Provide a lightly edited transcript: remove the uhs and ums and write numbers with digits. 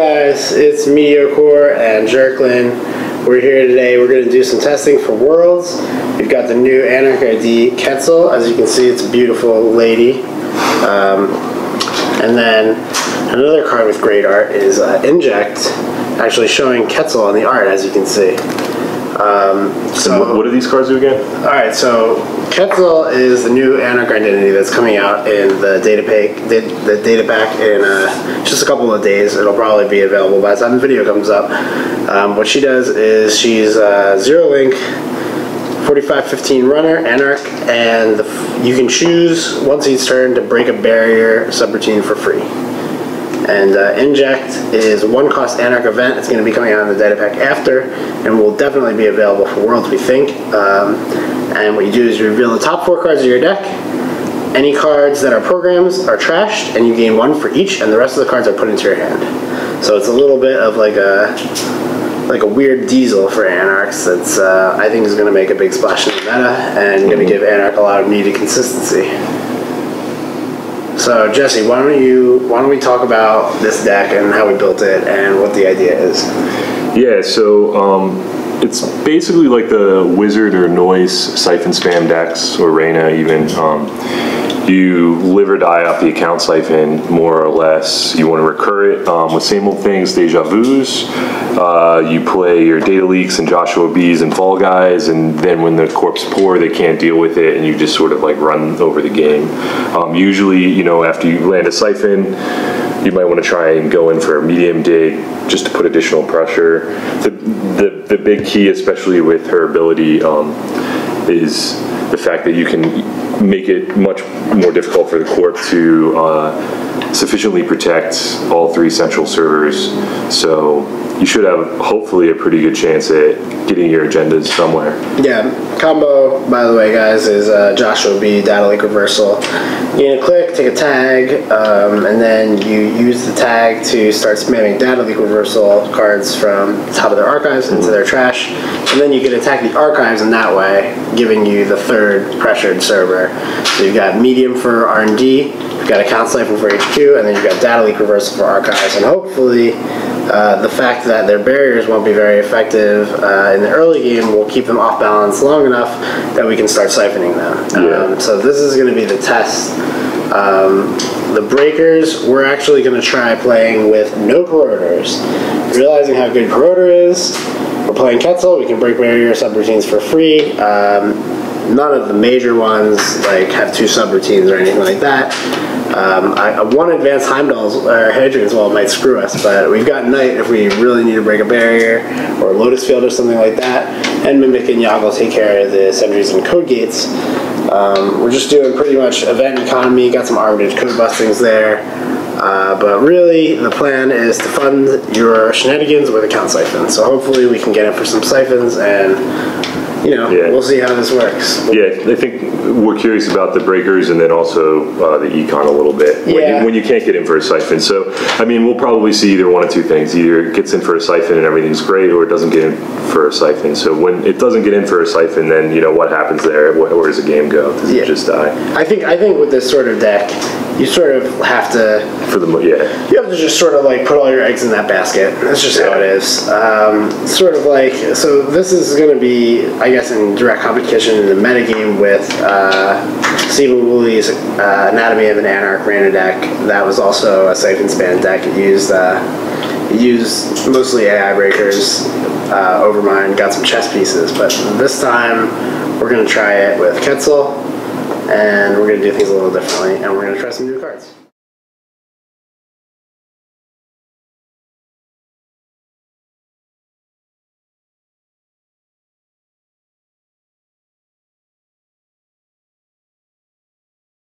guys, it's Meteorcore and Jerklin. We're here today. We're going to do some testing for Worlds. We've got the new Anarch ID Quetzal. As you can see, it's a beautiful lady. And then another card with great art is Inject, actually showing Quetzal on the art, as you can see. So what do these cards do again? Alright, so Quetzal is the new Anarch identity that's coming out in the data pack in just a couple of days. It'll probably be available by the time the video comes up. What she does is she's zero link, 45-15 runner, Anarch, and you can choose once each turn to break a barrier subroutine for free. And Inject is one cost Anarch event. It's going to be coming out in the data pack after, and will definitely be available for Worlds, we think. And what you do is you reveal the top 4 cards of your deck. Any cards that are programs are trashed, and you gain 1 for each, and the rest of the cards are put into your hand. So it's a little bit of like a weird diesel for Anarchs that's I think is going to make a big splash in the meta and going to give Anarch a lot of needed consistency. So Jesse, why don't we talk about this deck and how we built it and what the idea is? Yeah, so it's basically like the Wizard or Noise Siphon Spam decks, or Reyna even. You live or die off the account siphon, more or less. You want to recur it with same old things, deja vus. You play your data leaks and Joshua B's and Fall Guys, and then when the corpse pour, they can't deal with it, and you just sort of like run over the game. Usually, you know, after you land a siphon, you might want to try and go in for a medium dig just to put additional pressure. The big key, especially with her ability, is the fact that you can make it much more difficult for the corp to sufficiently protect all 3 central servers. So you should have hopefully a pretty good chance at getting your agendas somewhere. Yeah, combo, by the way, guys, is Joshua B, Data Leak Reversal. You click, take a tag, and then you use the tag to start spamming Data Leak Reversal cards from the top of their archives into their trash, and then you can attack the archives in that way, giving you the 3rd pressured server. So you've got medium for R&D, you've got account siphon for HQ, and then you've got Data Leak Reversal for archives, and hopefully the fact that their barriers won't be very effective in the early game will keep them off balance long enough that we can start siphoning them. So this is going to be the test. The breakers, we're actually going to try playing with no corrodors. Realizing how good corrodor is, we're playing Quetzal, we can break barrier subroutines for free. None of the major ones like have 2 subroutines or anything like that. One advanced Heimdall's or Hadrian's Wall might screw us, but we've got Knight if we really need to break a barrier, or Lotus Field or something like that, and Mimic and Yogg will take care of the sentries and code gates. We're just doing pretty much event economy, got some armitage code bustings there, but really the plan is to fund your shenanigans with account siphons. So hopefully we can get in for some siphons, and you know, we'll see how this works. Yeah, I think we're curious about the breakers and then also the econ a little bit when you can't get in for a siphon. So, I mean, we'll probably see either one of 2 things. Either it gets in for a siphon and everything's great, or it doesn't get in for a siphon. So when it doesn't get in for a siphon, then, you know, what happens there? Where does the game go? Does it just die? I think with this sort of deck, you sort of have to... You have to just sort of like put all your eggs in that basket. That's just how it is. Sort of like... So this is going to be, I guess, in direct competition in the metagame with Stephen Woolley's Anatomy of an Anarch Reyna deck. That was also a siphon span deck. It used mostly AI breakers, Overmind, got some chess pieces, but this time we're going to try it with Quetzal, and we're going to do things a little differently, and we're going to try some new cards.